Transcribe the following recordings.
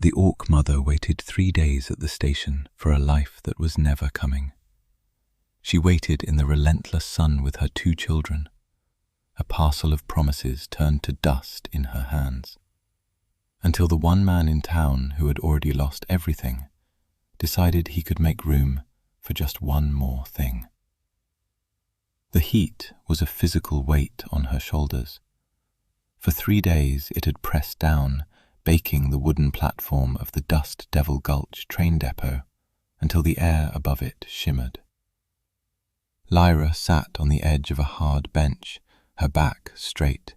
The Orc mother waited 3 days at the station for a life that was never coming. She waited in the relentless sun with her 2 children. A parcel of promises turned to dust in her hands, until the one man in town who had already lost everything decided he could make room for just one more thing. The heat was a physical weight on her shoulders. For 3 days it had pressed down, baking the wooden platform of the Dust Devil Gulch train depot until the air above it shimmered. Lyra sat on the edge of a hard bench, her back straight,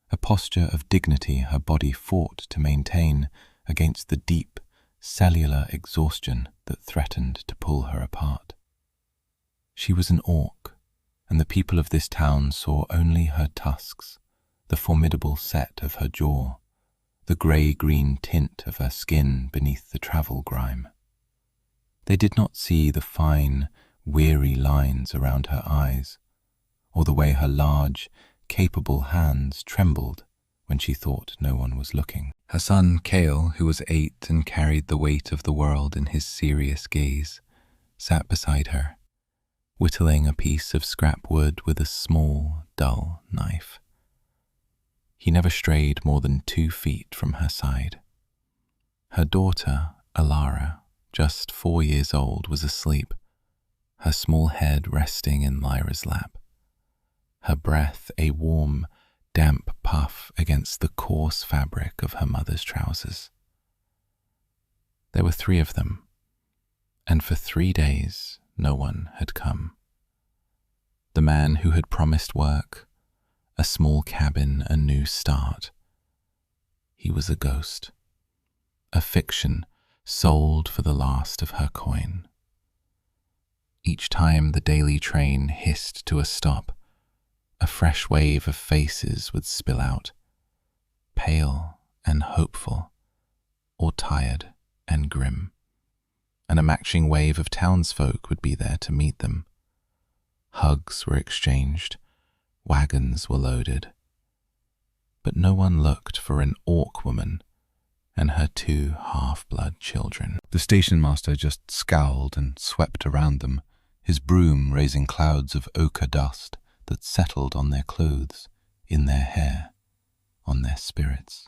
a posture of dignity her body fought to maintain against the deep, cellular exhaustion that threatened to pull her apart. She was an orc, and the people of this town saw only her tusks, the formidable set of her jaw, the grey-green tint of her skin beneath the travel grime. They did not see the fine, weary lines around her eyes, or the way her large, capable hands trembled when she thought no one was looking. Her son, Kale, who was 8 and carried the weight of the world in his serious gaze, sat beside her, whittling a piece of scrap wood with a small, dull knife. He never strayed more than 2 feet from her side. Her daughter, Alara, just 4 years old, was asleep, her small head resting in Lyra's lap, her breath a warm, damp puff against the coarse fabric of her mother's trousers. There were 3 of them, and for 3 days no one had come. The man who had promised work, a small cabin, a new start. He was a ghost, a fiction sold for the last of her coin. Each time the daily train hissed to a stop, a fresh wave of faces would spill out, pale and hopeful, or tired and grim, and a matching wave of townsfolk would be there to meet them. Hugs were exchanged, wagons were loaded, but no one looked for an orc woman and her 2 half-blood children. The station master just scowled and swept around them, his broom raising clouds of ochre dust that settled on their clothes, in their hair, on their spirits.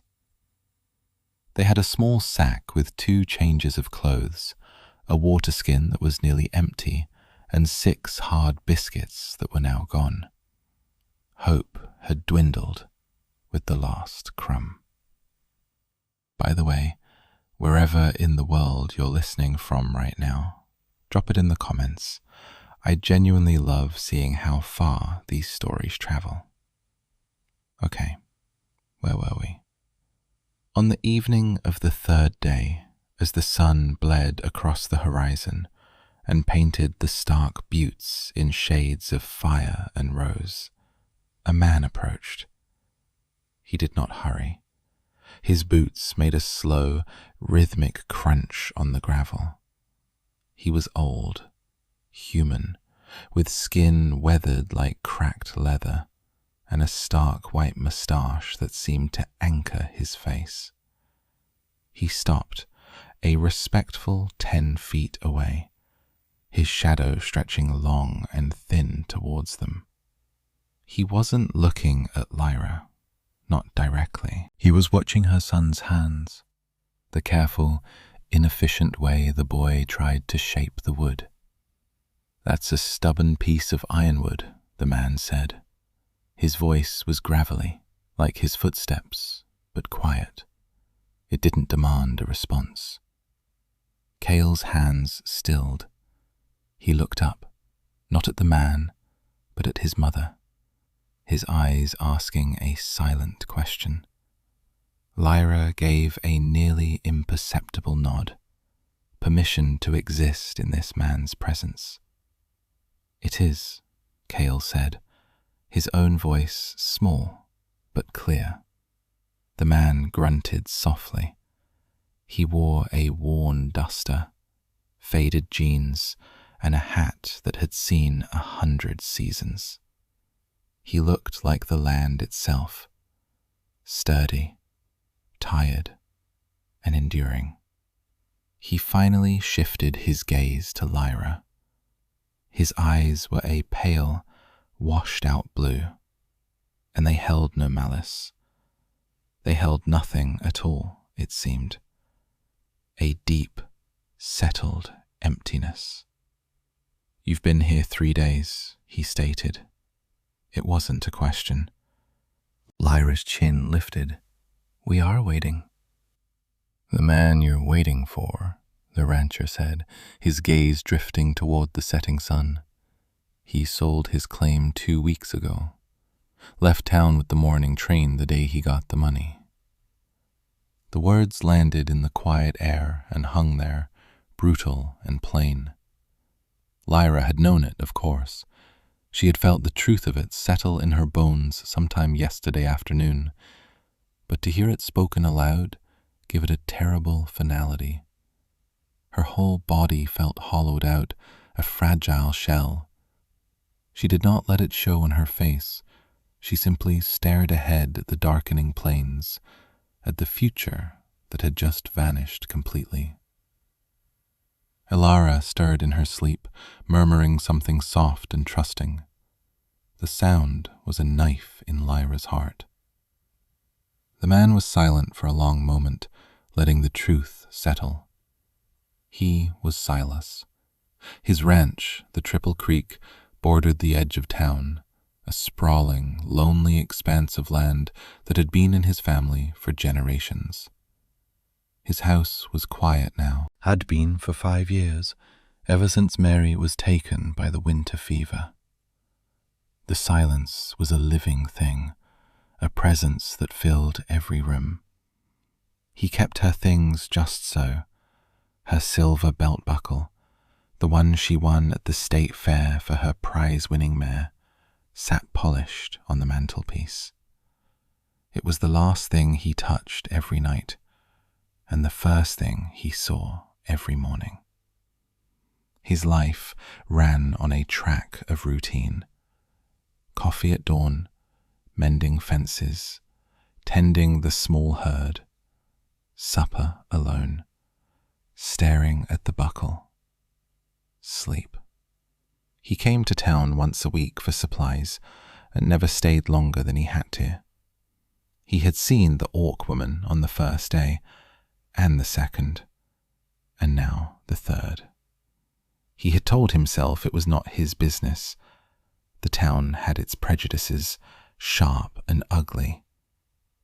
They had a small sack with 2 changes of clothes, a water skin that was nearly empty, and 6 hard biscuits that were now gone. Hope had dwindled with the last crumb. By the way, wherever in the world you're listening from right now, drop it in the comments. I genuinely love seeing how far these stories travel. Okay, where were we? On the evening of the 3rd day, as the sun bled across the horizon and painted the stark buttes in shades of fire and rose, a man approached. He did not hurry. His boots made a slow, rhythmic crunch on the gravel. He was old, human, with skin weathered like cracked leather, and a stark white moustache that seemed to anchor his face. He stopped, a respectful 10 feet away, his shadow stretching long and thin towards them. He wasn't looking at Lyra, not directly. He was watching her son's hands, the careful, inefficient way the boy tried to shape the wood. "That's a stubborn piece of ironwood," the man said. His voice was gravelly, like his footsteps, but quiet. It didn't demand a response. Kale's hands stilled. He looked up, not at the man, but at his mother, his eyes asking a silent question. Lyra gave a nearly imperceptible nod, permission to exist in this man's presence. "It is," Kale said, his own voice small but clear. The man grunted softly. He wore a worn duster, faded jeans, and a hat that had seen 100 seasons. He looked like the land itself, sturdy, tired, and enduring. He finally shifted his gaze to Lyra. His eyes were a pale, washed-out blue, and they held no malice. They held nothing at all, it seemed. A deep, settled emptiness. "You've been here 3 days," he stated. It wasn't a question. Lyra's chin lifted. "We are waiting." "The man you're waiting for," the rancher said, his gaze drifting toward the setting sun. "He sold his claim 2 weeks ago. Left town with the morning train the day he got the money." The words landed in the quiet air and hung there, brutal and plain. Lyra had known it, of course. She had felt the truth of it settle in her bones sometime yesterday afternoon, but to hear it spoken aloud gave it a terrible finality. Her whole body felt hollowed out, a fragile shell. She did not let it show in her face. She simply stared ahead at the darkening plains, at the future that had just vanished completely. Elara stirred in her sleep, murmuring something soft and trusting. The sound was a knife in Lyra's heart. The man was silent for a long moment, letting the truth settle. He was Silas. His ranch, the Triple Creek, bordered the edge of town, a sprawling, lonely expanse of land that had been in his family for generations. His house was quiet now, had been for 5 years, ever since Mary was taken by the winter fever. The silence was a living thing, a presence that filled every room. He kept her things just so, her silver belt buckle, the one she won at the state fair for her prize-winning mare, sat polished on the mantelpiece. It was the last thing he touched every night, and the first thing he saw every morning. His life ran on a track of routine. Coffee at dawn, mending fences, tending the small herd, supper alone, staring at the buckle, sleep. He came to town once a week for supplies and never stayed longer than he had to. He had seen the Orc woman on the first day, and the second, and now the third. He had told himself it was not his business. The town had its prejudices, sharp and ugly,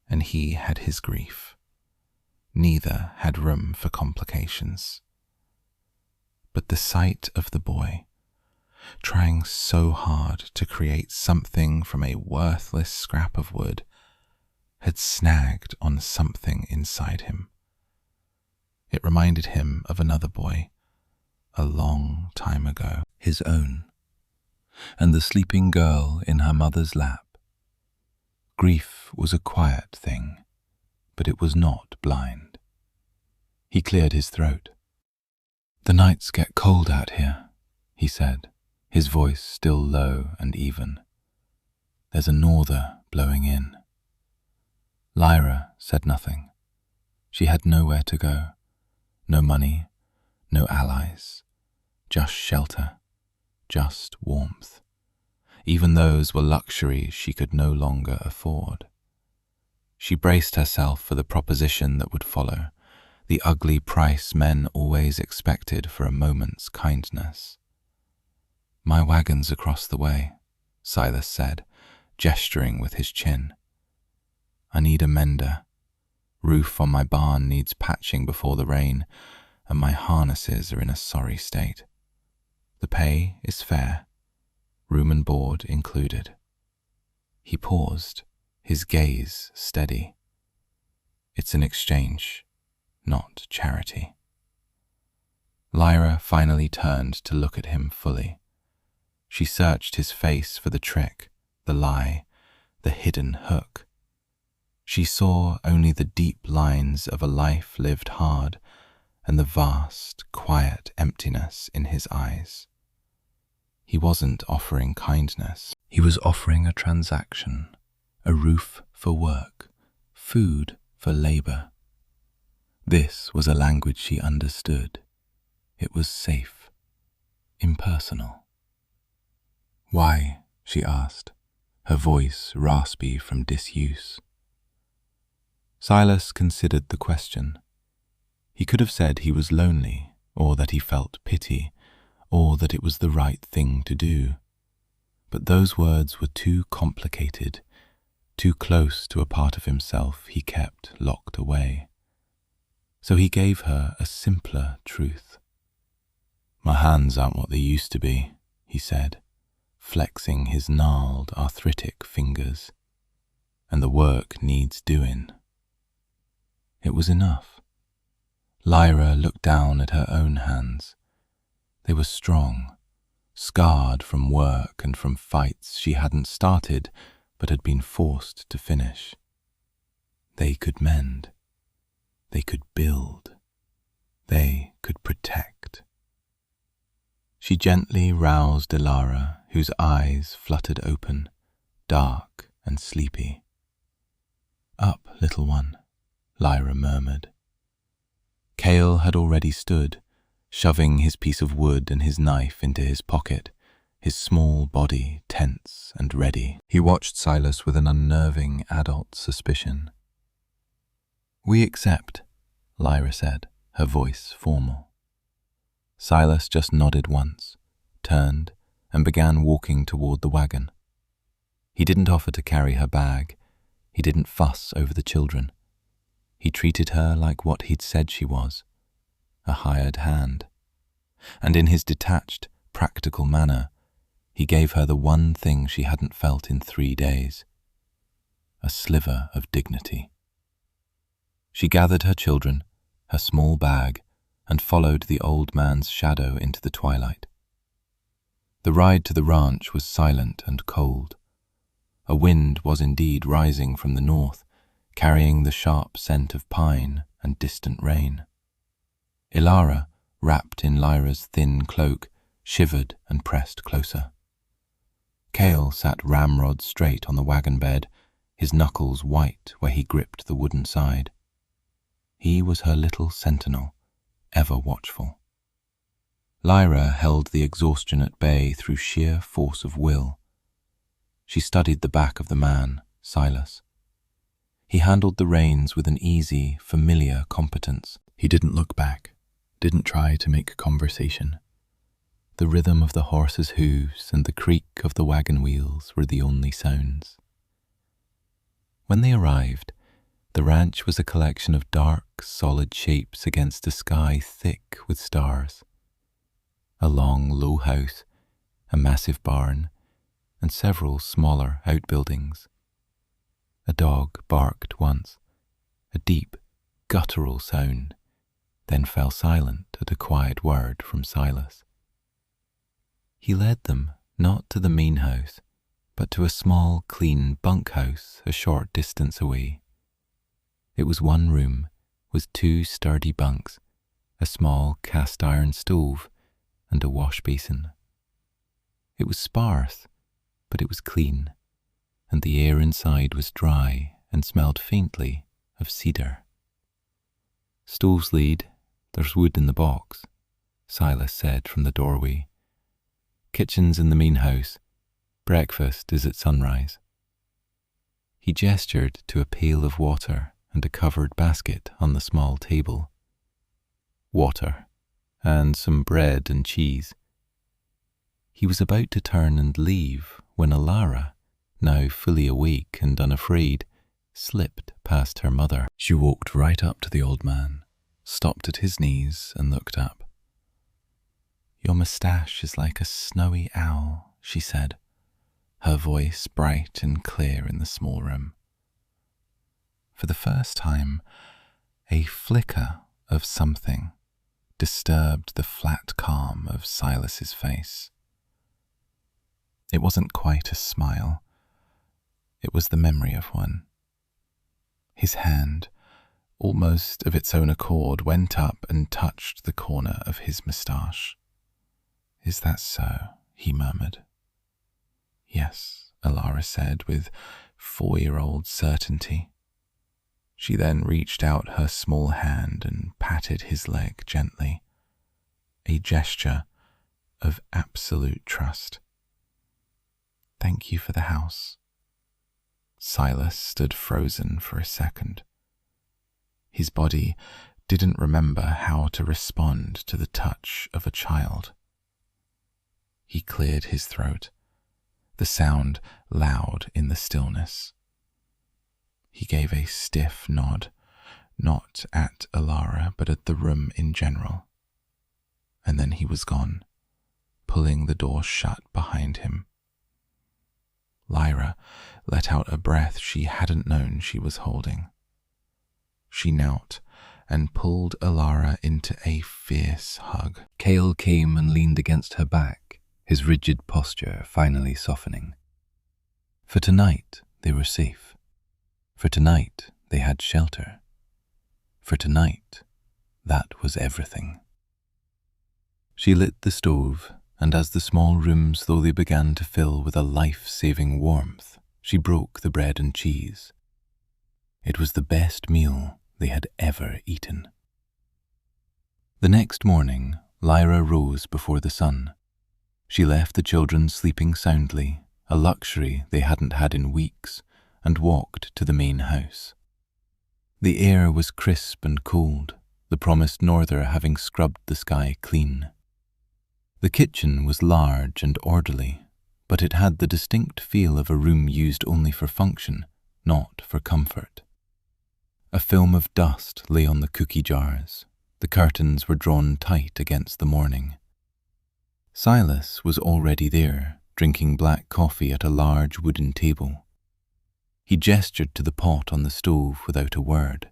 and he had his grief. Neither had room for complications. But the sight of the boy, trying so hard to create something from a worthless scrap of wood, had snagged on something inside him. It reminded him of another boy, a long time ago, his own, and the sleeping girl in her mother's lap. Grief was a quiet thing, but it was not blind. He cleared his throat. "The nights get cold out here," he said, his voice still low and even. "There's a norther blowing in." Lyra said nothing. She had nowhere to go. No money, no allies, just shelter, just warmth. Even those were luxuries she could no longer afford. She braced herself for the proposition that would follow, the ugly price men always expected for a moment's kindness. "My wagon's across the way," Silas said, gesturing with his chin. "I need a mender. Roof on my barn needs patching before the rain, and my harnesses are in a sorry state. The pay is fair, room and board included." He paused, his gaze steady. "It's an exchange, not charity." Lyra finally turned to look at him fully. She searched his face for the trick, the lie, the hidden hook. She saw only the deep lines of a life lived hard and the vast, quiet emptiness in his eyes. He wasn't offering kindness. He was offering a transaction, a roof for work, food for labor. This was a language she understood. It was safe, impersonal. "Why?" she asked, her voice raspy from disuse. Silas considered the question. He could have said he was lonely, or that he felt pity, or that it was the right thing to do. But those words were too complicated, too close to a part of himself he kept locked away. So he gave her a simpler truth. "My hands aren't what they used to be," he said, flexing his gnarled, arthritic fingers. "And the work needs doing." It was enough. Lyra looked down at her own hands. They were strong, scarred from work and from fights she hadn't started but had been forced to finish. They could mend. They could build. They could protect. She gently roused Ilara, whose eyes fluttered open, dark and sleepy. "Up, little one," Lyra murmured. Cale had already stood, shoving his piece of wood and his knife into his pocket, his small body tense and ready. He watched Silas with an unnerving adult suspicion. "We accept," Lyra said, her voice formal. Silas just nodded once, turned, and began walking toward the wagon. He didn't offer to carry her bag. He didn't fuss over the children. He treated her like what he'd said she was, a hired hand. And in his detached, practical manner, he gave her the one thing she hadn't felt in 3 days, a sliver of dignity. She gathered her children, her small bag, and followed the old man's shadow into the twilight. The ride to the ranch was silent and cold. A wind was indeed rising from the north, carrying the sharp scent of pine and distant rain. Ilara, wrapped in Lyra's thin cloak, shivered and pressed closer. Cale sat ramrod straight on the wagon bed, his knuckles white where he gripped the wooden side. He was her little sentinel, ever watchful. Lyra held the exhaustion at bay through sheer force of will. She studied the back of the man, Silas. He handled the reins with an easy, familiar competence. He didn't look back, didn't try to make conversation. The rhythm of the horse's hooves and the creak of the wagon wheels were the only sounds. When they arrived, the ranch was a collection of dark, solid shapes against a sky thick with stars. A long, low house, a massive barn, and several smaller outbuildings. A dog barked once, a deep, guttural sound, then fell silent at a quiet word from Silas. He led them not to the main house, but to a small, clean bunkhouse a short distance away. It was one room, with 2 sturdy bunks, a small cast-iron stove, and a wash basin. It was sparse, but it was clean, and the air inside was dry and smelled faintly of cedar. "Stove's lead, there's wood in the box," Silas said from the doorway. "Kitchen's in the main house. Breakfast is at sunrise." He gestured to a pail of water and a covered basket on the small table. "Water, and some bread and cheese." He was about to turn and leave when Ilara, now fully awake and unafraid, slipped past her mother. She walked right up to the old man, stopped at his knees and looked up. "Your moustache is like a snowy owl," she said, her voice bright and clear in the small room. For the first time, a flicker of something disturbed the flat calm of Silas's face. It wasn't quite a smile. It was the memory of one. His hand, almost of its own accord, went up and touched the corner of his moustache. "Is that so?" he murmured. "Yes," Ilara said with 4-year-old certainty. She then reached out her small hand and patted his leg gently, a gesture of absolute trust. "Thank you for the house." Silas stood frozen for a second. His body didn't remember how to respond to the touch of a child. He cleared his throat, the sound loud in the stillness. He gave a stiff nod, not at Alara, but at the room in general. And then he was gone, pulling the door shut behind him. Lyra let out a breath she hadn't known she was holding. She knelt and pulled Alara into a fierce hug. Cale came and leaned against her back, his rigid posture finally softening. For tonight they were safe. For tonight they had shelter. For tonight, that was everything. She lit the stove, and as the small room slowly began to fill with a life-saving warmth, she broke the bread and cheese. It was the best meal they had ever eaten. The next morning, Lyra rose before the sun. She left the children sleeping soundly, a luxury they hadn't had in weeks, and walked to the main house. The air was crisp and cold, the promised norther having scrubbed the sky clean. The kitchen was large and orderly, but it had the distinct feel of a room used only for function, not for comfort. A film of dust lay on the cookie jars. The curtains were drawn tight against the morning. Silas was already there, drinking black coffee at a large wooden table. He gestured to the pot on the stove without a word.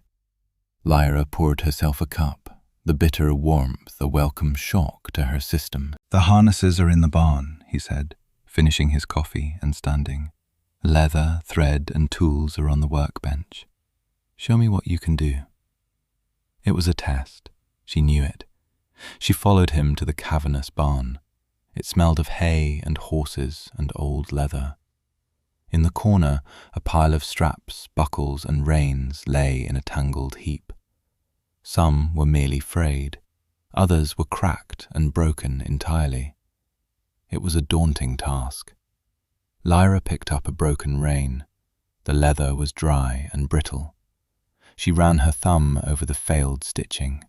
Lyra poured herself a cup, the bitter warmth a welcome shock to her system. "The harnesses are in the barn," he said, finishing his coffee and standing. "Leather, thread, and tools are on the workbench. Show me what you can do." It was a test. She knew it. She followed him to the cavernous barn. It smelled of hay and horses and old leather. In the corner, a pile of straps, buckles, and reins lay in a tangled heap. Some were merely frayed. Others were cracked and broken entirely. It was a daunting task. Lyra picked up a broken rein. The leather was dry and brittle. She ran her thumb over the failed stitching.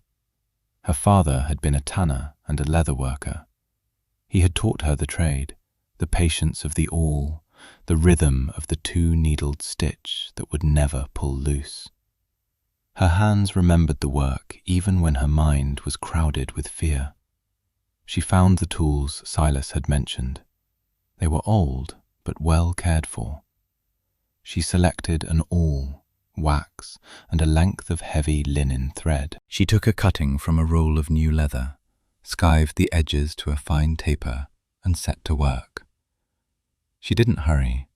Her father had been a tanner and a leather worker. He had taught her the trade, the patience of the awl, the rhythm of the two-needled stitch that would never pull loose. Her hands remembered the work even when her mind was crowded with fear. She found the tools Silas had mentioned. They were old, but well cared for. She selected an awl, wax, and a length of heavy linen thread. She took a cutting from a roll of new leather, skived the edges to a fine taper, and set to work. She didn't hurry.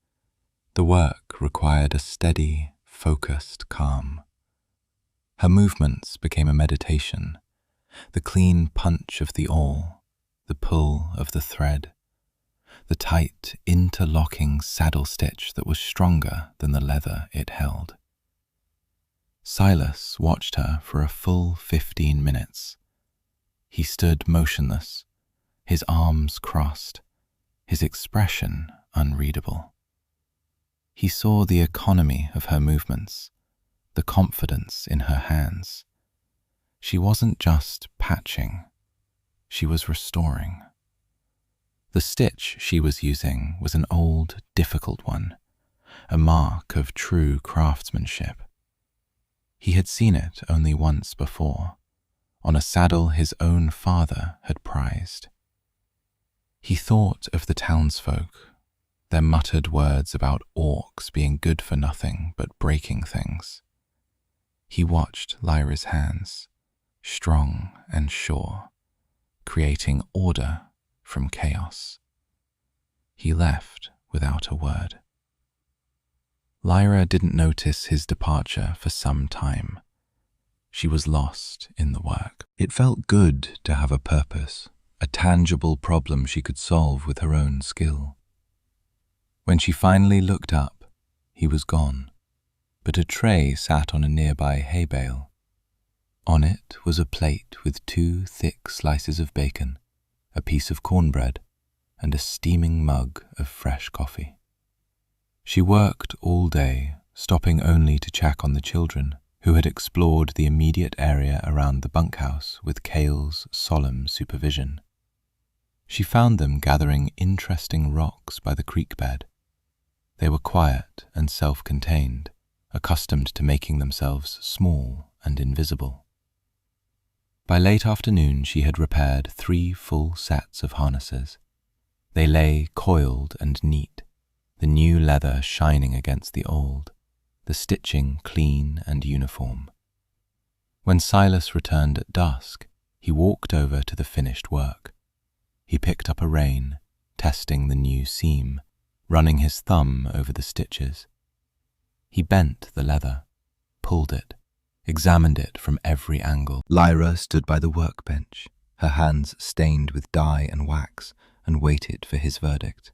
The work required a steady, focused calm. Her movements became a meditation, the clean punch of the awl, the pull of the thread, the tight, interlocking saddle stitch that was stronger than the leather it held. Silas watched her for a full 15 minutes. He stood motionless, his arms crossed, his expression unreadable. He saw the economy of her movements, the confidence in her hands. She wasn't just patching, she was restoring. The stitch she was using was an old, difficult one, a mark of true craftsmanship. He had seen it only once before, on a saddle his own father had prized. He thought of the townsfolk, their muttered words about orcs being good for nothing but breaking things. He watched Lyra's hands, strong and sure, creating order from chaos. He left without a word. Lyra didn't notice his departure for some time. She was lost in the work. It felt good to have a purpose, a tangible problem she could solve with her own skill. When she finally looked up, he was gone. but a tray sat on a nearby hay bale. On it was a plate with 2 thick slices of bacon, a piece of cornbread, and a steaming mug of fresh coffee. She worked all day, stopping only to check on the children, who had explored the immediate area around the bunkhouse with Cale's solemn supervision. She found them gathering interesting rocks by the creek bed. They were quiet and self-contained, accustomed to making themselves small and invisible. By late afternoon she had repaired 3 full sets of harnesses. They lay coiled and neat, the new leather shining against the old, the stitching clean and uniform. When Silas returned at dusk, he walked over to the finished work. He picked up a rein, testing the new seam, running his thumb over the stitches. He bent the leather, pulled it, examined it from every angle. Lyra stood by the workbench, her hands stained with dye and wax, and waited for his verdict.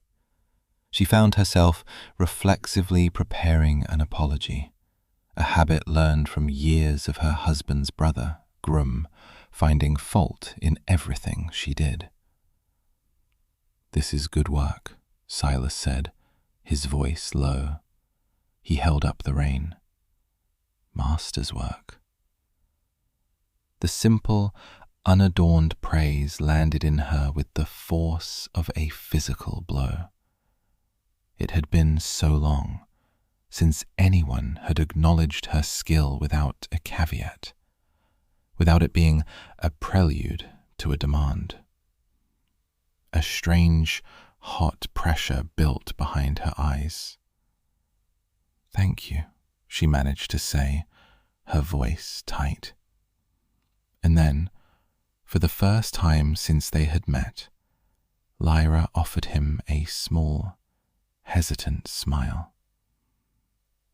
She found herself reflexively preparing an apology, a habit learned from years of her husband's brother, Grum, finding fault in everything she did. "This is good work," Silas said, his voice low. He held up the rein. "Master's work." The simple, unadorned praise landed in her with the force of a physical blow. It had been so long since anyone had acknowledged her skill without a caveat, without it being a prelude to a demand. A strange, hot pressure built behind her eyes. "Thank you," she managed to say, her voice tight. And then, for the first time since they had met, Lyra offered him a small, hesitant smile.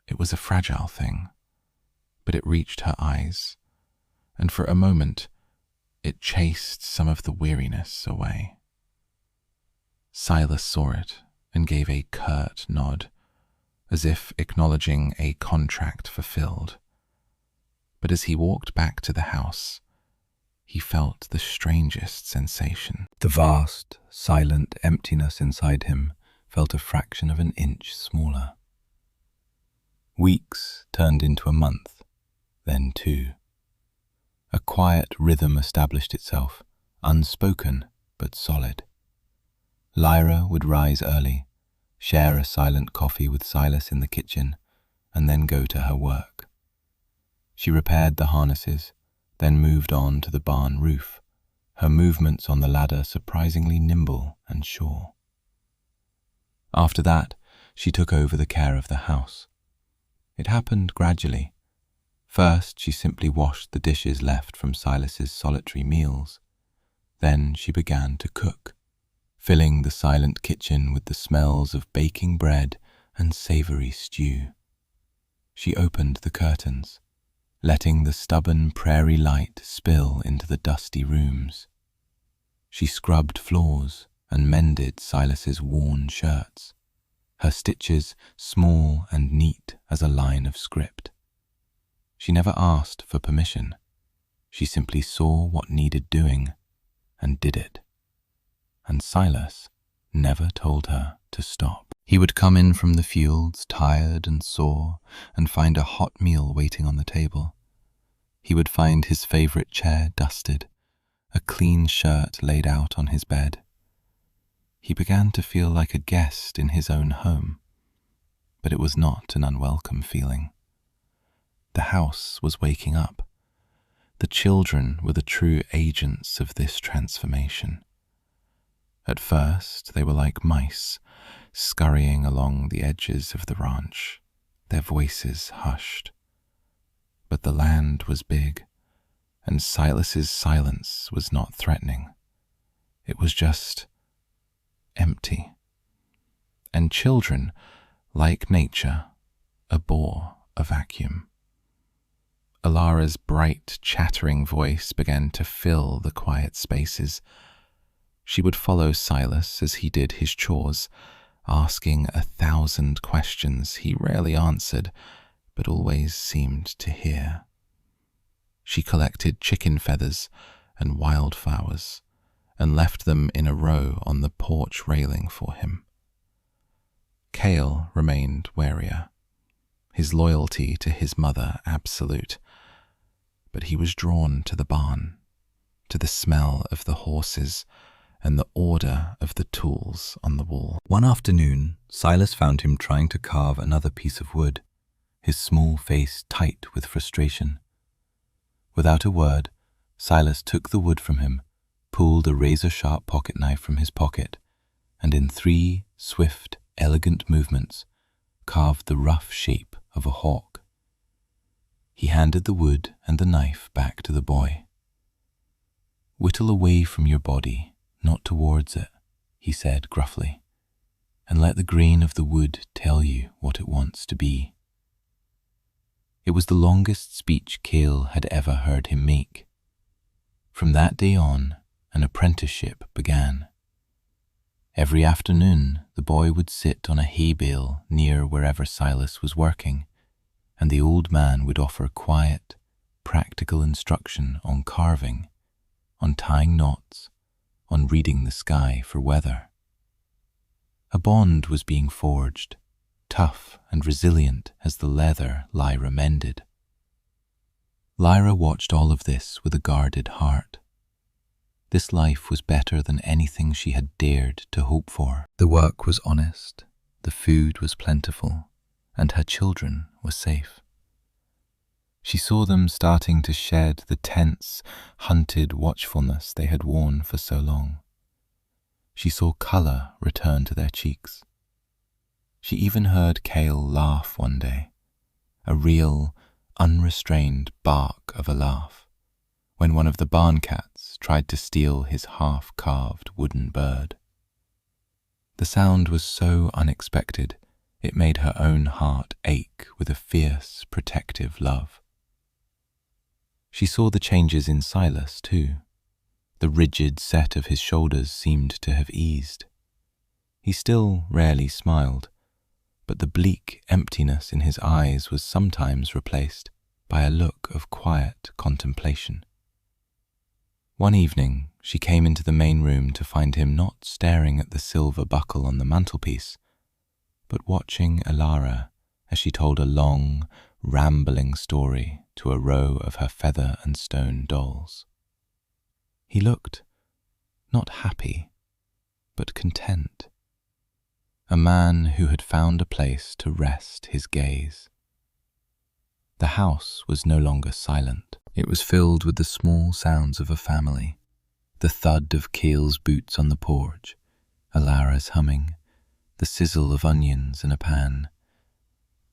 It was a fragile thing, but it reached her eyes, and for a moment it chased some of the weariness away. Silas saw it and gave a curt nod, as if acknowledging a contract fulfilled. But as he walked back to the house, he felt the strangest sensation. The vast, silent emptiness inside him felt a fraction of an inch smaller. Weeks turned into a month, then 2. A quiet rhythm established itself, unspoken but solid. Lyra would rise early, share a silent coffee with Silas in the kitchen, and then go to her work. She repaired the harnesses, then moved on to the barn roof, her movements on the ladder surprisingly nimble and sure. After that, she took over the care of the house. It happened gradually. First, she simply washed the dishes left from Silas's solitary meals. Then she began to cook, filling the silent kitchen with the smells of baking bread and savory stew. She opened the curtains, letting the stubborn prairie light spill into the dusty rooms. She scrubbed floors and mended Silas's worn shirts, her stitches small and neat as a line of script. She never asked for permission. She simply saw what needed doing and did it. And Silas never told her to stop. He would come in from the fields, tired and sore, and find a hot meal waiting on the table. He would find his favorite chair dusted, a clean shirt laid out on his bed. He began to feel like a guest in his own home, but it was not an unwelcome feeling. The house was waking up. The children were the true agents of this transformation. At first, they were like mice, scurrying along the edges of the ranch, their voices hushed. But the land was big, and Silas's silence was not threatening. It was just empty. And children, like nature, abhor a vacuum. Alara's bright, chattering voice began to fill the quiet spaces. She would follow Silas as he did his chores, asking 1,000 questions he rarely answered, but always seemed to hear. She collected chicken feathers and wildflowers and left them in a row on the porch railing for him. Cale remained warier, his loyalty to his mother absolute, but he was drawn to the barn, to the smell of the horses and the order of the tools on the wall. One afternoon, Silas found him trying to carve another piece of wood, his small face tight with frustration. Without a word, Silas took the wood from him, pulled a razor-sharp pocket knife from his pocket, and in 3 swift, elegant movements, carved the rough shape of a hawk. He handed the wood and the knife back to the boy. "Whittle away from your body, not towards it," he said gruffly, "and let the grain of the wood tell you what it wants to be." It was the longest speech Cale had ever heard him make. From that day on, an apprenticeship began. Every afternoon, the boy would sit on a hay bale near wherever Silas was working, and the old man would offer quiet, practical instruction on carving, on tying knots, on reading the sky for weather. A bond was being forged, tough and resilient as the leather Lyra mended. Lyra watched all of this with a guarded heart. This life was better than anything she had dared to hope for. The work was honest, the food was plentiful, and her children were safe. She saw them starting to shed the tense, hunted watchfulness they had worn for so long. She saw colour return to their cheeks. She even heard Cale laugh one day, a real, unrestrained bark of a laugh, when one of the barn cats tried to steal his half-carved wooden bird. The sound was so unexpected, it made her own heart ache with a fierce, protective love. She saw the changes in Silas, too. The rigid set of his shoulders seemed to have eased. He still rarely smiled, but the bleak emptiness in his eyes was sometimes replaced by a look of quiet contemplation. One evening, she came into the main room to find him not staring at the silver buckle on the mantelpiece, but watching Alara as she told a long, rambling story to a row of her feather and stone dolls. He looked not happy, but content. A man who had found a place to rest his gaze. The house was no longer silent. It was filled with the small sounds of a family, the thud of Cale's boots on the porch, Alara's humming, the sizzle of onions in a pan.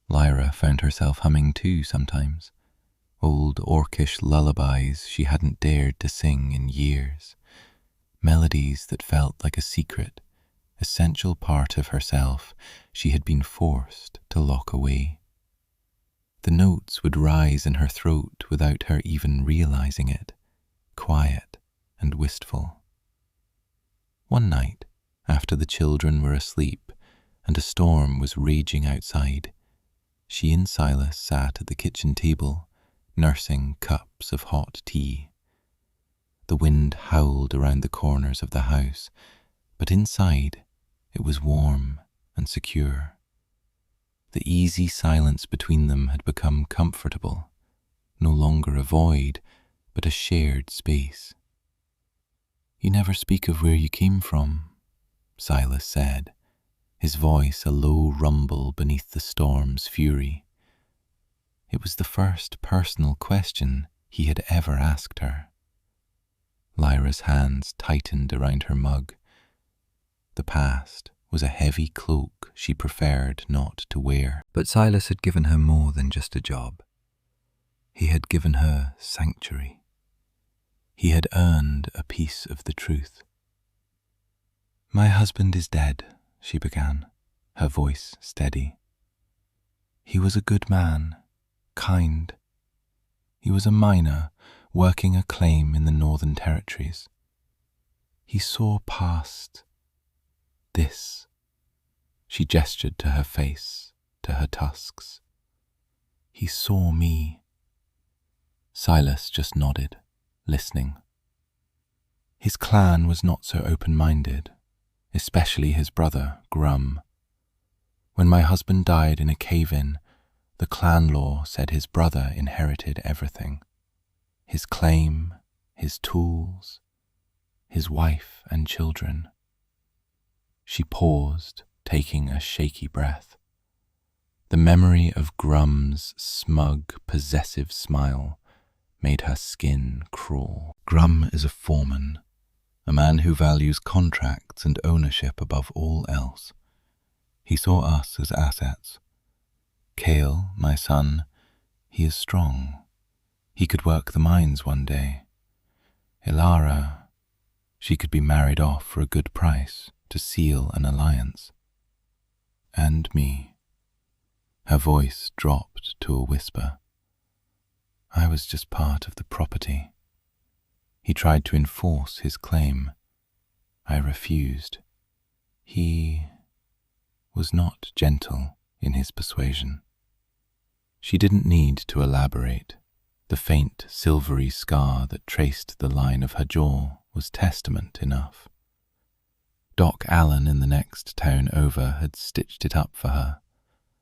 Lyra found herself humming too sometimes, old orcish lullabies she hadn't dared to sing in years, melodies that felt like a secret, essential part of herself she had been forced to lock away. The notes would rise in her throat without her even realizing it, quiet and wistful. One night, after the children were asleep and a storm was raging outside, she and Silas sat at the kitchen table, nursing cups of hot tea. The wind howled around the corners of the house, but inside it was warm and secure. The easy silence between them had become comfortable, no longer a void, but a shared space. "You never speak of where you came from," Silas said, his voice a low rumble beneath the storm's fury. It was the first personal question he had ever asked her. Lyra's hands tightened around her mug. The past was a heavy cloak she preferred not to wear. But Silas had given her more than just a job. He had given her sanctuary. He had earned a piece of the truth. "My husband is dead," she began, her voice steady. "He was a good man, kind. He was a miner working a claim in the Northern Territories. He saw past this." She gestured to her face, to her tusks. He saw me. Silas just nodded, listening. His clan was not so open-minded, especially his brother, Grum. When my husband died in a cave-in, the clan law said his brother inherited everything. His claim, his tools, his wife and children. She paused, taking a shaky breath. The memory of Grum's smug, possessive smile made her skin crawl. Grum is a foreman, a man who values contracts and ownership above all else. He saw us as assets. Cale, my son, he is strong. He could work the mines one day. Ilara, she could be married off for a good price to seal an alliance. And me. Her voice dropped to a whisper. I was just part of the property. He tried to enforce his claim. I refused. He was not gentle in his persuasion. She didn't need to elaborate. The faint, silvery scar that traced the line of her jaw was testament enough. Doc Allen in the next town over had stitched it up for her,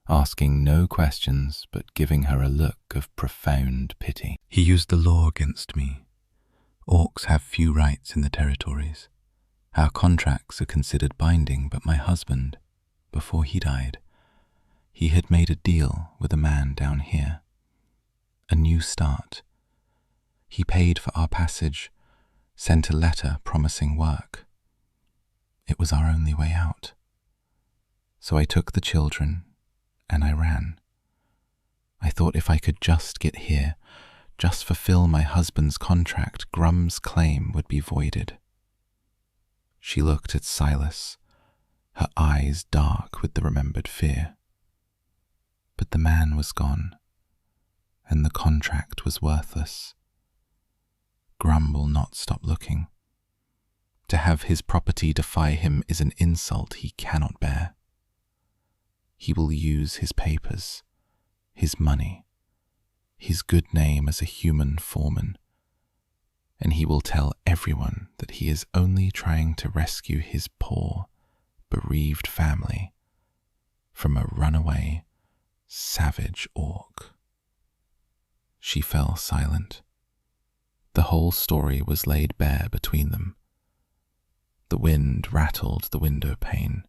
asking no questions but giving her a look of profound pity. He used the law against me. Orcs have few rights in the territories. Our contracts are considered binding, but my husband, before he died, he had made a deal with a man down here. A new start. He paid for our passage, sent a letter promising work. It was our only way out. So I took the children and I ran. I thought if I could just get here, just fulfill my husband's contract, Grum's claim would be voided. She looked at Silas, her eyes dark with the remembered fear. But the man was gone, and the contract was worthless. Grum will not stop looking. To have his property defy him is an insult he cannot bear. He will use his papers, his money, his good name as a human foreman, and he will tell everyone that he is only trying to rescue his poor, bereaved family from a runaway, savage orc. She fell silent. The whole story was laid bare between them. The wind rattled the window pane,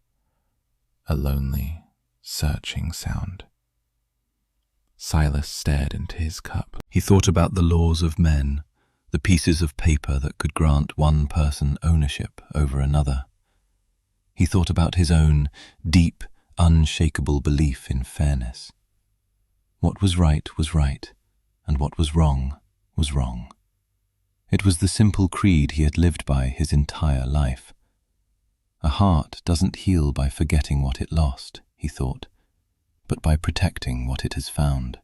a lonely, searching sound. Silas stared into his cup. He thought about the laws of men, the pieces of paper that could grant one person ownership over another. He thought about his own deep, unshakable belief in fairness. What was right, and what was wrong was wrong. It was the simple creed he had lived by his entire life. A heart doesn't heal by forgetting what it lost, he thought, but by protecting what it has found.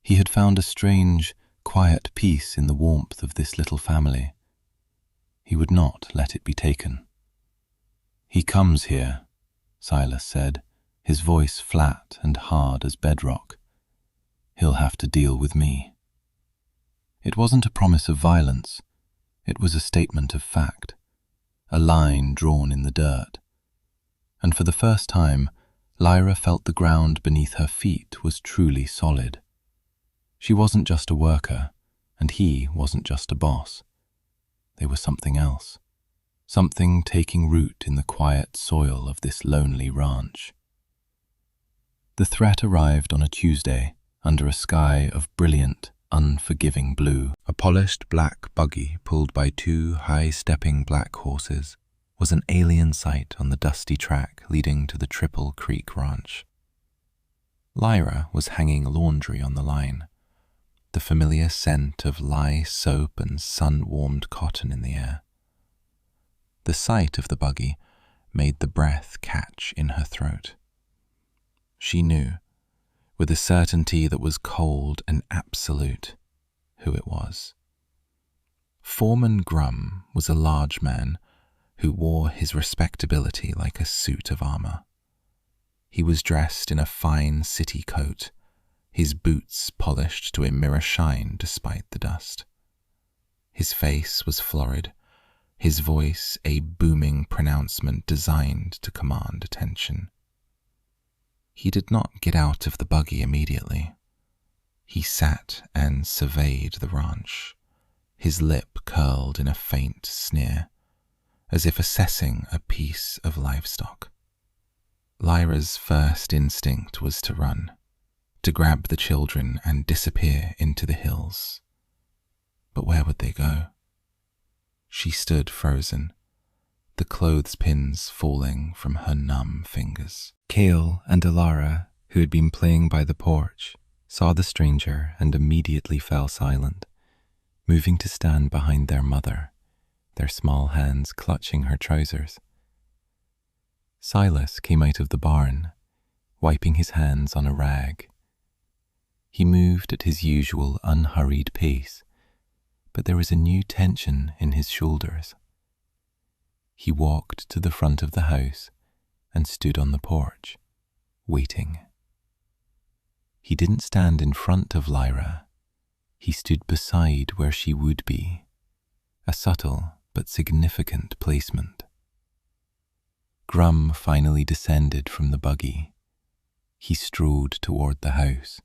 He had found a strange, quiet peace in the warmth of this little family. He would not let it be taken. He comes here, Silas said, his voice flat and hard as bedrock. He'll have to deal with me. It wasn't a promise of violence. It was a statement of fact, a line drawn in the dirt. And for the first time, Lyra felt the ground beneath her feet was truly solid. She wasn't just a worker, and he wasn't just a boss. They were something else, something taking root in the quiet soil of this lonely ranch. The threat arrived on a Tuesday under a sky of brilliant, unforgiving blue. A polished black buggy pulled by two high-stepping black horses was an alien sight on the dusty track leading to the Triple Creek Ranch. Lyra was hanging laundry on the line, the familiar scent of lye soap and sun-warmed cotton in the air. The sight of the buggy made the breath catch in her throat. She knew, with a certainty that was cold and absolute, who it was. Foreman Grum was a large man who wore his respectability like a suit of armor. He was dressed in a fine city coat, his boots polished to a mirror shine despite the dust. His face was florid, his voice a booming pronouncement designed to command attention. He did not get out of the buggy immediately. He sat and surveyed the ranch, his lip curled in a faint sneer, as if assessing a piece of livestock. Lyra's first instinct was to run, to grab the children and disappear into the hills. But where would they go? She stood frozen, the clothespins falling from her numb fingers. Cale and Alara, who had been playing by the porch, saw the stranger and immediately fell silent, moving to stand behind their mother, their small hands clutching her trousers. Silas came out of the barn, wiping his hands on a rag. He moved at his usual unhurried pace, but there was a new tension in his shoulders. He walked to the front of the house and stood on the porch, waiting. He didn't stand in front of Lyra. He stood beside where she would be, a subtle but significant placement. Grum finally descended from the buggy. He strode toward the house,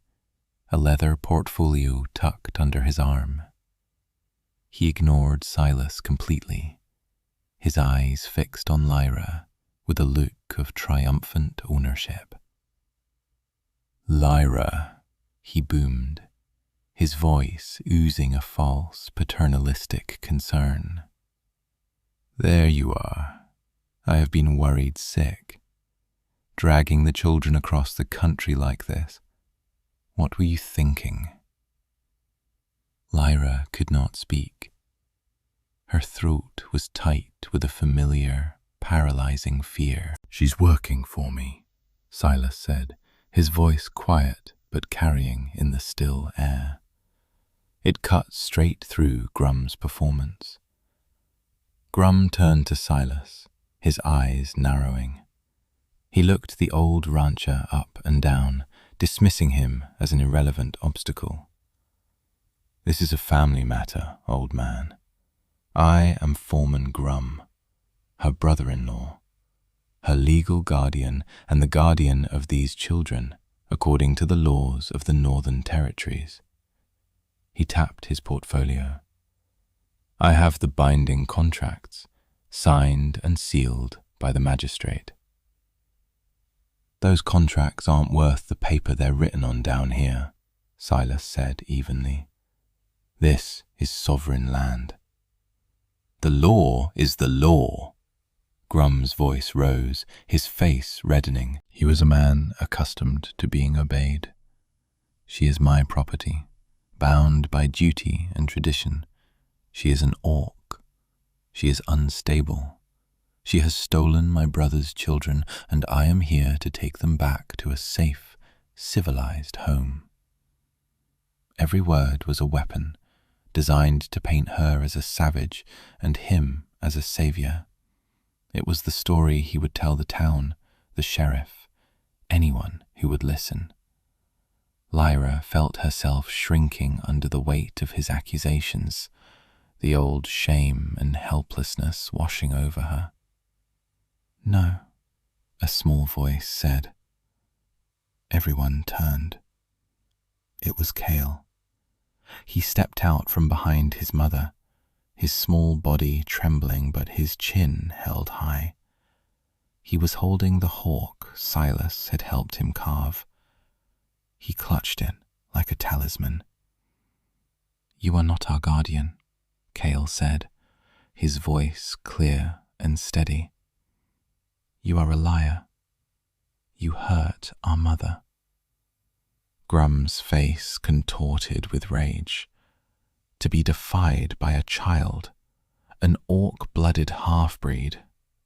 a leather portfolio tucked under his arm. He ignored Silas completely, his eyes fixed on Lyra with a look of triumphant ownership. "Lyra," he boomed, his voice oozing a false paternalistic concern. "There you are. I have been worried sick. Dragging the children across the country like this. What were you thinking?" Lyra could not speak. Her throat was tight with a familiar, paralyzing fear. "She's working for me," Silas said, his voice quiet but carrying in the still air. It cut straight through Grum's performance. Grum turned to Silas, his eyes narrowing. He looked the old rancher up and down, dismissing him as an irrelevant obstacle. "This is a family matter, old man. I am Foreman Grum, her brother-in-law, her legal guardian and the guardian of these children, according to the laws of the Northern Territories." He tapped his portfolio. "I have the binding contracts, signed and sealed by the magistrate." "Those contracts aren't worth the paper they're written on down here," Silas said evenly. "This is sovereign land." "The law is the law." Grum's voice rose, his face reddening. He was a man accustomed to being obeyed. "She is my property, bound by duty and tradition. She is an orc. She is unstable. She has stolen my brother's children, and I am here to take them back to a safe, civilized home." Every word was a weapon, designed to paint her as a savage and him as a savior. It was the story he would tell the town, the sheriff, anyone who would listen. Lyra felt herself shrinking under the weight of his accusations, the old shame and helplessness washing over her. "No," a small voice said. Everyone turned. It was Cale. He stepped out from behind his mother, his small body trembling but his chin held high. He was holding the hawk Silas had helped him carve. He clutched it like a talisman. "You are not our guardian," Cale said, his voice clear and steady. "You are a liar. You hurt our mother." Grum's face contorted with rage. To be defied by a child, an orc-blooded half-breed,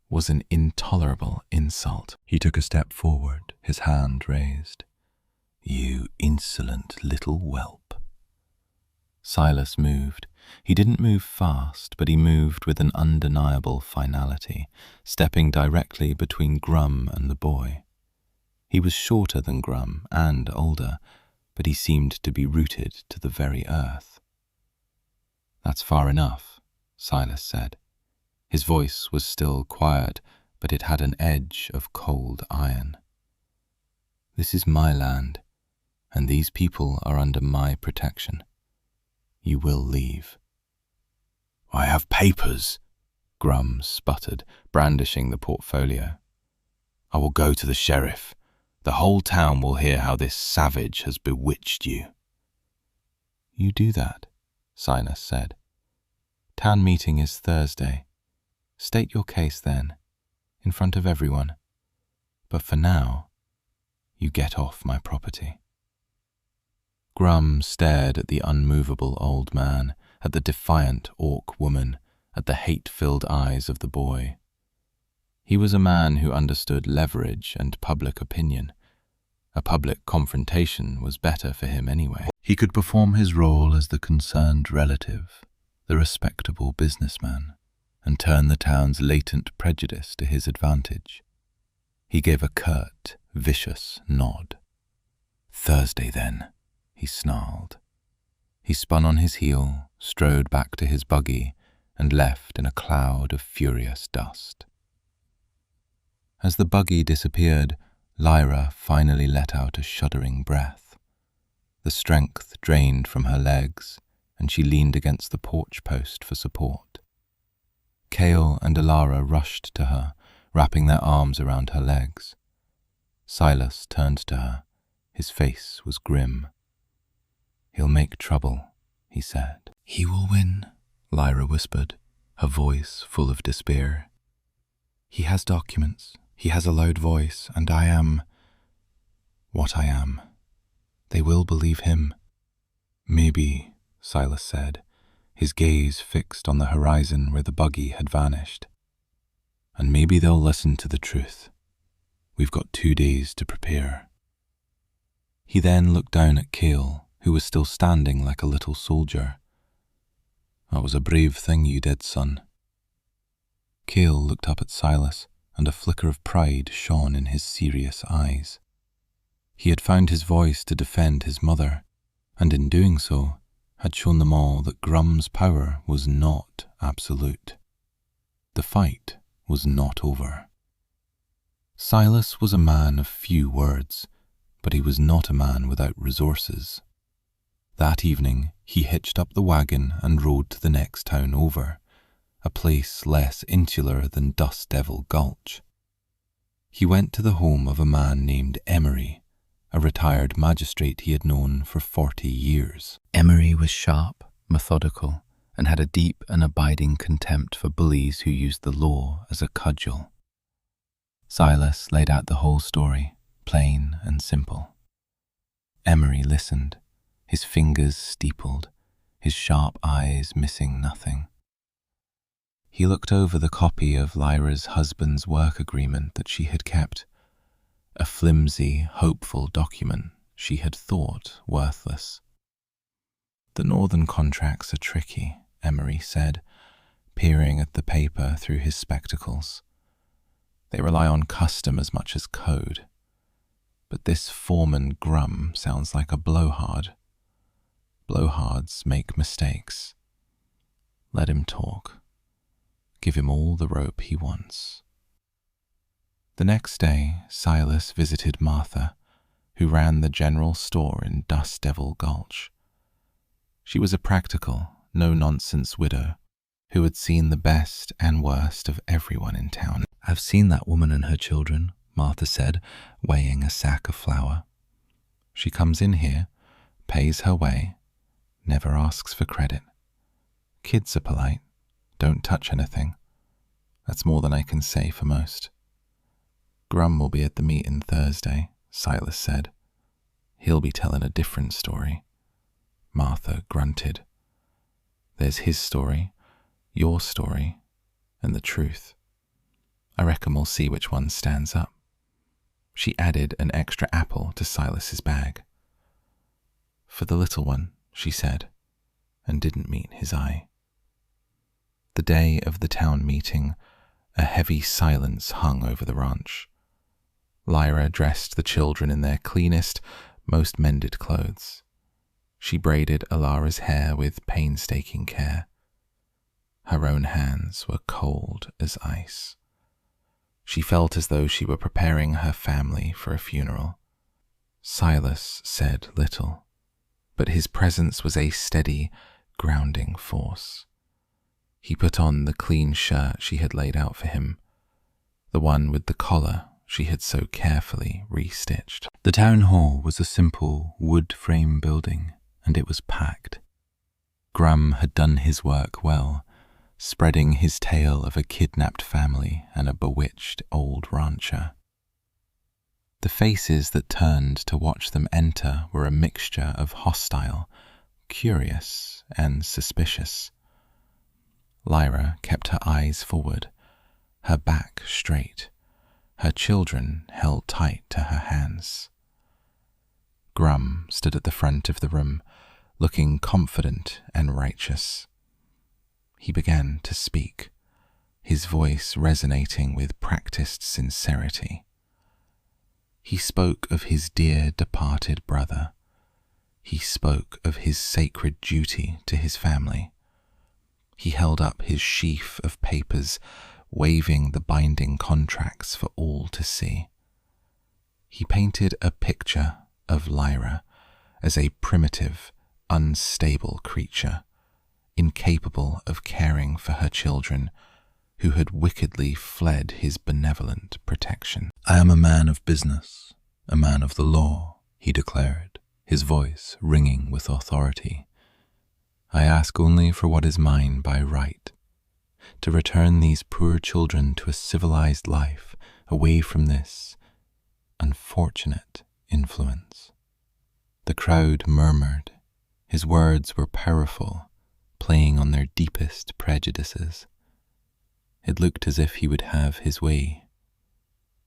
was an intolerable insult. He took a step forward, his hand raised. "You insolent little whelp." Silas moved. He didn't move fast, but he moved with an undeniable finality, stepping directly between Grum and the boy. He was shorter than Grum and older, but he seemed to be rooted to the very earth. "That's far enough," Silas said. His voice was still quiet, but it had an edge of cold iron. "This is my land, and these people are under my protection. You will leave." "I have papers," Grum sputtered, brandishing the portfolio. "I will go to the sheriff. The whole town will hear how this savage has bewitched you." "You do that," Silas said. "Town meeting is Thursday. State your case then, in front of everyone. But for now, you get off my property." Grum stared at the unmovable old man, at the defiant orc woman, at the hate-filled eyes of the boy. He was a man who understood leverage and public opinion. A public confrontation was better for him anyway. He could perform his role as the concerned relative, the respectable businessman, and turn the town's latent prejudice to his advantage. He gave a curt, vicious nod. "Thursday, then," he snarled. He spun on his heel, strode back to his buggy, and left in a cloud of furious dust. As the buggy disappeared, Lyra finally let out a shuddering breath. The strength drained from her legs, and she leaned against the porch post for support. Kale and Alara rushed to her, wrapping their arms around her legs. Silas turned to her. His face was grim. "He'll make trouble," he said. "He will win," Lyra whispered, her voice full of despair. "He has documents, he has a loud voice, and I am what I am. They will believe him." "Maybe," Silas said, his gaze fixed on the horizon where the buggy had vanished. "And maybe they'll listen to the truth. We've got 2 days to prepare." He then looked down at Kale, who was still standing like a little soldier. "That was a brave thing you did, son." Kale looked up at Silas, and a flicker of pride shone in his serious eyes. He had found his voice to defend his mother, and in doing so, had shown them all that Grum's power was not absolute. The fight was not over. Silas was a man of few words, but he was not a man without resources. That evening, he hitched up the wagon and rode to the next town over, a place less insular than Dust Devil Gulch. He went to the home of a man named Emery, a retired magistrate he had known for 40 years. Emery was sharp, methodical, and had a deep and abiding contempt for bullies who used the law as a cudgel. Silas laid out the whole story, plain and simple. Emery listened, his fingers steepled, his sharp eyes missing nothing. He looked over the copy of Lyra's husband's work agreement that she had kept, a flimsy, hopeful document she had thought worthless. "The northern contracts are tricky," Emery said, peering at the paper through his spectacles. "They rely on custom as much as code. But this foreman Grum sounds like a blowhard. Blowhards make mistakes. Let him talk. Give him all the rope he wants." The next day, Silas visited Martha, who ran the general store in Dust Devil Gulch. She was a practical, no-nonsense widow who had seen the best and worst of everyone in town. "I've seen that woman and her children," Martha said, weighing a sack of flour. "She comes in here, pays her way, never asks for credit. Kids are polite, don't touch anything. That's more than I can say for most." "Grum will be at the meeting Thursday," Silas said. "He'll be telling a different story." Martha grunted. "There's his story, your story, and the truth. I reckon we'll see which one stands up." She added an extra apple to Silas's bag. "For the little one," she said, and didn't meet his eye. The day of the town meeting, a heavy silence hung over the ranch. Lyra dressed the children in their cleanest, most mended clothes. She braided Alara's hair with painstaking care. Her own hands were cold as ice. She felt as though she were preparing her family for a funeral. Silas said little, but his presence was a steady, grounding force. He put on the clean shirt she had laid out for him, the one with the collar she had so carefully restitched. The town hall was a simple wood frame building, and it was packed. Grum had done his work well, spreading his tale of a kidnapped family and a bewitched old rancher. The faces that turned to watch them enter were a mixture of hostile, curious, and suspicious. Lyra kept her eyes forward, her back straight, her children held tight to her hands. Grum stood at the front of the room, looking confident and righteous. He began to speak, his voice resonating with practiced sincerity. He spoke of his dear departed brother. He spoke of his sacred duty to his family. He held up his sheaf of papers, waving the binding contracts for all to see. He painted a picture of Lyra as a primitive, unstable creature, incapable of caring for her children, who had wickedly fled his benevolent protection. "I am a man of business, a man of the law," he declared, his voice ringing with authority. "I ask only for what is mine by right, to return these poor children to a civilized life away from this unfortunate influence." The crowd murmured. His words were powerful, playing on their deepest prejudices. It looked as if he would have his way.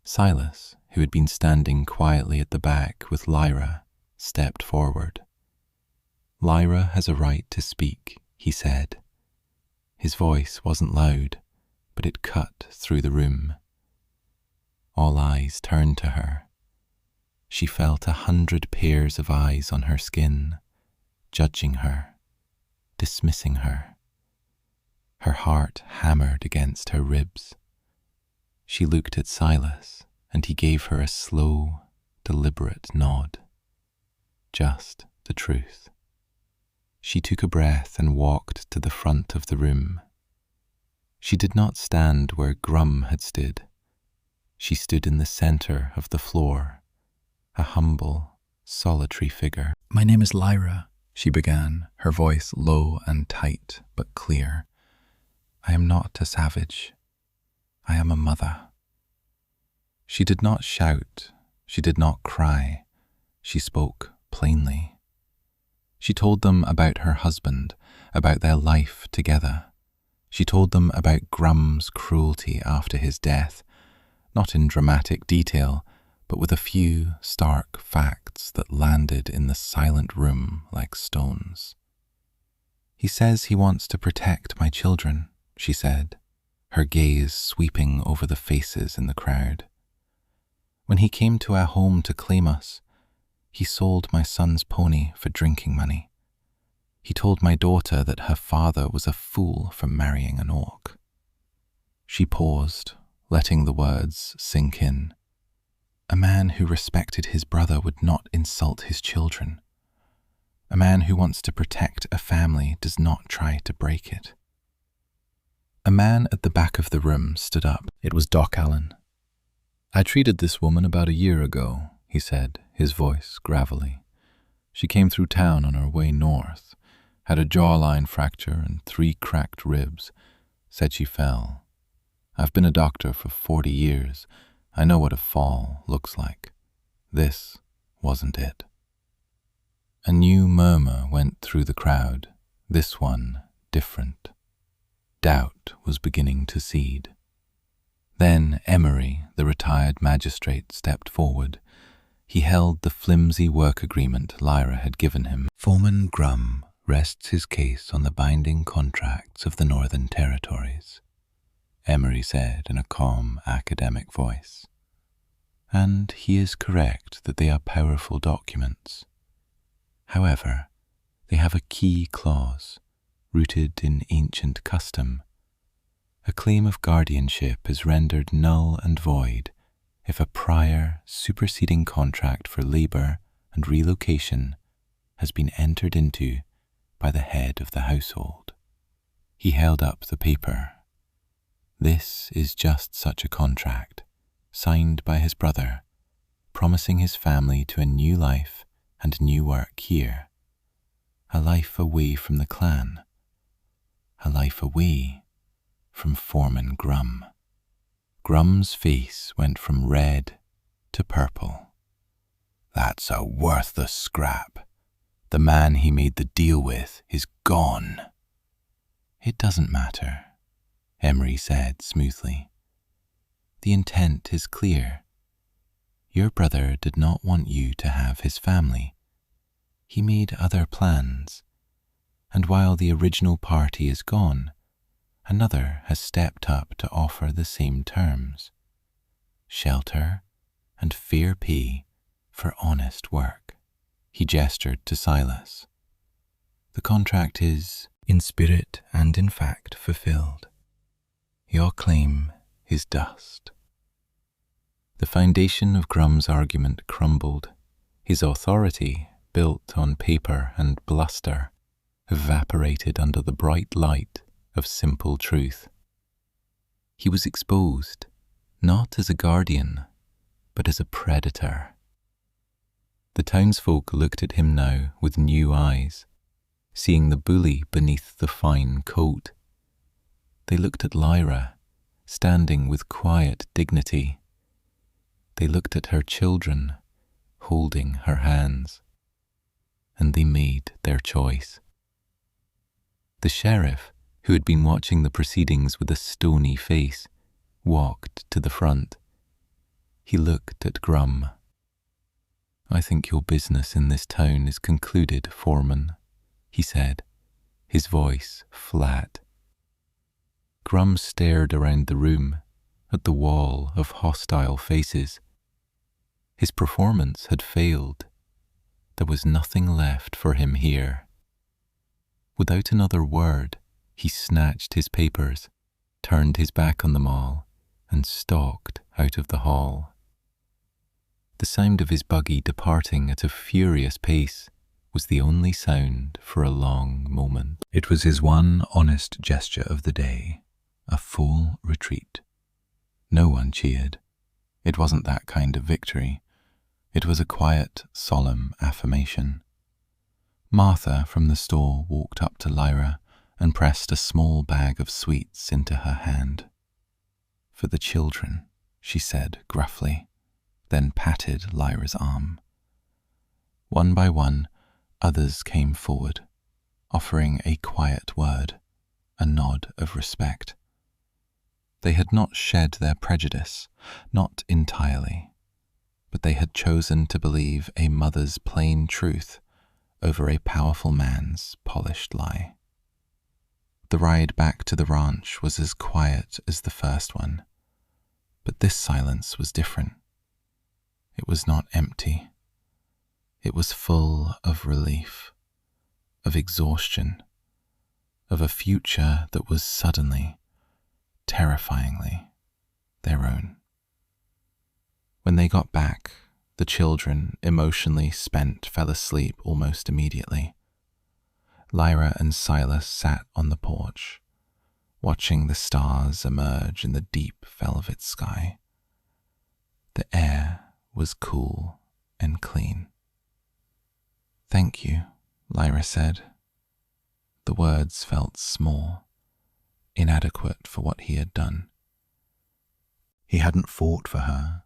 Silas, who had been standing quietly at the back with Lyra, stepped forward. "Lyra has a right to speak," he said. His voice wasn't loud, but it cut through the room. All eyes turned to her. She felt 100 pairs of eyes on her skin, judging her, dismissing her. Her heart hammered against her ribs. She looked at Silas, and he gave her a slow, deliberate nod. Just the truth. She took a breath and walked to the front of the room. She did not stand where Grum had stood. She stood in the center of the floor, a humble, solitary figure. "My name is Lyra," she began, her voice low and tight but clear. "I am not a savage. I am a mother." She did not shout. She did not cry. She spoke plainly. She told them about her husband, about their life together. She told them about Grum's cruelty after his death, not in dramatic detail, but with a few stark facts that landed in the silent room like stones. "He says he wants to protect my children," she said, her gaze sweeping over the faces in the crowd. "When he came to our home to claim us, he sold my son's pony for drinking money. He told my daughter that her father was a fool for marrying an orc." She paused, letting the words sink in. A man who respected his brother would not insult his children. A man who wants to protect a family does not try to break it. A man at the back of the room stood up. It was Doc Allen. "I treated this woman about a year ago," he said, his voice gravelly. "She came through town on her way north, had a jawline fracture and 3 cracked ribs, said she fell. I've been a doctor for 40 years. I know what a fall looks like. This wasn't it." A new murmur went through the crowd, this one different. Doubt was beginning to seed. Then Emery, the retired magistrate, stepped forward. He held the flimsy work agreement Lyra had given him. "Foreman Grum rests his case on the binding contracts of the Northern Territories," Emery said in a calm, academic voice. And he is correct that they are powerful documents. However, they have a key clause rooted in ancient custom. A claim of guardianship is rendered null and void if a prior superseding contract for labour and relocation has been entered into by the head of the household. He held up the paper. This is just such a contract, signed by his brother, promising his family to a new life and new work here. A life away from the clan. A life away from Foreman Grum. Grum's face went from red to purple. That's a worthless scrap. The man he made the deal with is gone. It doesn't matter, Emery said smoothly. The intent is clear. Your brother did not want you to have his family. He made other plans, and while the original party is gone, another has stepped up to offer the same terms. Shelter and fair pay for honest work. He gestured to Silas. The contract is, in spirit and in fact, fulfilled. Your claim is dust. The foundation of Grum's argument crumbled. His authority, built on paper and bluster, evaporated under the bright light of simple truth. He was exposed, not as a guardian, but as a predator. The townsfolk looked at him now with new eyes, seeing the bully beneath the fine coat. They looked at Lyra, standing with quiet dignity. They looked at her children, holding her hands, and they made their choice. The sheriff, who had been watching the proceedings with a stony face, walked to the front. He looked at Grum. I think your business in this town is concluded, Foreman, he said, his voice flat. Grum stared around the room, at the wall of hostile faces. His performance had failed. There was nothing left for him here. Without another word, he snatched his papers, turned his back on them all, and stalked out of the hall. The sound of his buggy departing at a furious pace was the only sound for a long moment. It was his one honest gesture of the day, a full retreat. No one cheered. It wasn't that kind of victory. It was a quiet, solemn affirmation. Martha from the store walked up to Lyra and pressed a small bag of sweets into her hand. For the children, she said gruffly, then patted Lyra's arm. One by one, others came forward, offering a quiet word, a nod of respect. They had not shed their prejudice, not entirely, but they had chosen to believe a mother's plain truth over a powerful man's polished lie. The ride back to the ranch was as quiet as the first one, but this silence was different. It was not empty. It was full of relief, of exhaustion, of a future that was suddenly, terrifyingly, their own. When they got back, the children, emotionally spent, fell asleep almost immediately. Lyra and Silas sat on the porch, watching the stars emerge in the deep velvet sky. The air was cool and clean. Thank you, Lyra said. The words felt small, inadequate for what he had done. He hadn't fought for her.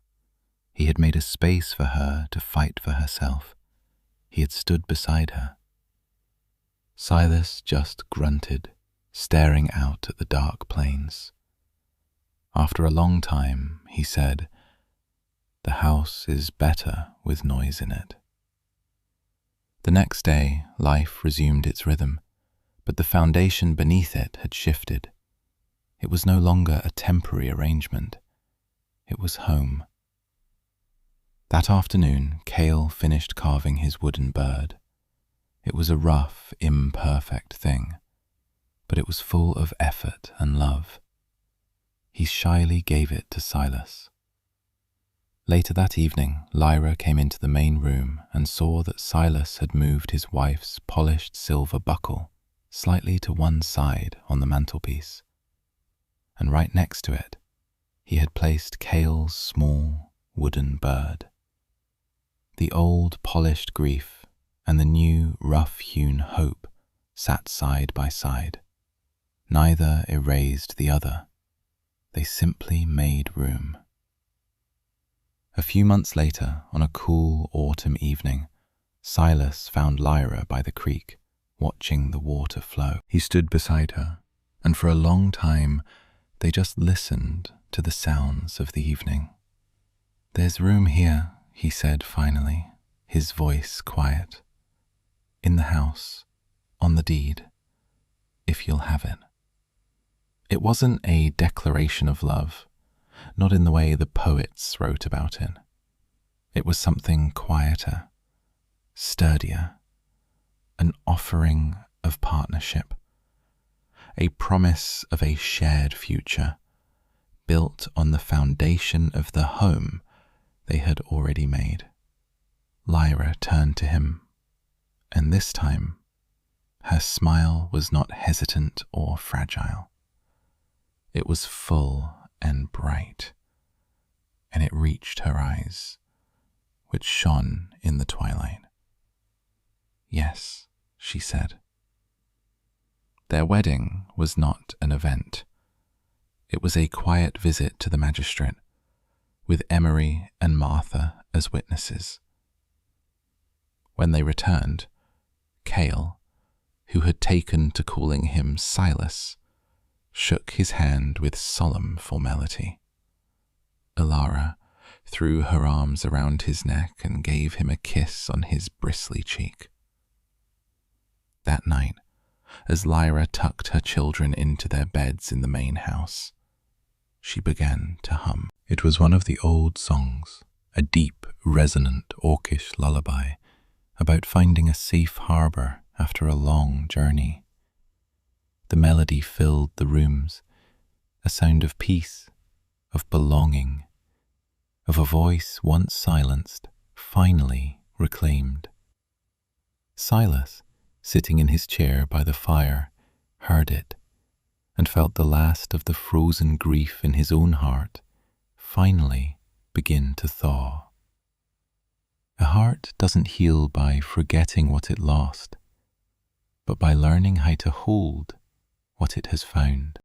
He had made a space for her to fight for herself. He had stood beside her. Silas just grunted, staring out at the dark plains. After a long time, he said, "The house is better with noise in it." The next day, life resumed its rhythm, but the foundation beneath it had shifted. It was no longer a temporary arrangement. It was home. That afternoon, Cale finished carving his wooden bird. It was a rough, imperfect thing, but it was full of effort and love. He shyly gave it to Silas. Later that evening, Lyra came into the main room and saw that Silas had moved his wife's polished silver buckle slightly to one side on the mantelpiece, and right next to it, he had placed Cale's small wooden bird. The old polished grief and the new rough-hewn hope sat side by side. Neither erased the other. They simply made room. A few months later, on a cool autumn evening, Silas found Lyra by the creek, watching the water flow. He stood beside her, and for a long time they just listened to the sounds of the evening. "There's room here," he said finally, his voice quiet. "In the house, on the deed, if you'll have it." It wasn't a declaration of love, not in the way the poets wrote about it. It was something quieter, sturdier, an offering of partnership, a promise of a shared future built on the foundation of the home they had already made. Lyra turned to him, and this time her smile was not hesitant or fragile. It was full and bright, and it reached her eyes, which shone in the twilight. "Yes," she said. Their wedding was not an event. It was a quiet visit to the magistrate, with Emery and Martha as witnesses. When they returned, Cale, who had taken to calling him Silas, shook his hand with solemn formality. Alara threw her arms around his neck and gave him a kiss on his bristly cheek. That night, as Lyra tucked her children into their beds in the main house, she began to hum. It was one of the old songs, a deep, resonant, orcish lullaby about finding a safe harbour after a long journey. The melody filled the rooms, a sound of peace, of belonging, of a voice once silenced, finally reclaimed. Silas, sitting in his chair by the fire, heard it and felt the last of the frozen grief in his own heart finally begin to thaw. A heart doesn't heal by forgetting what it lost, but by learning how to hold what it has found.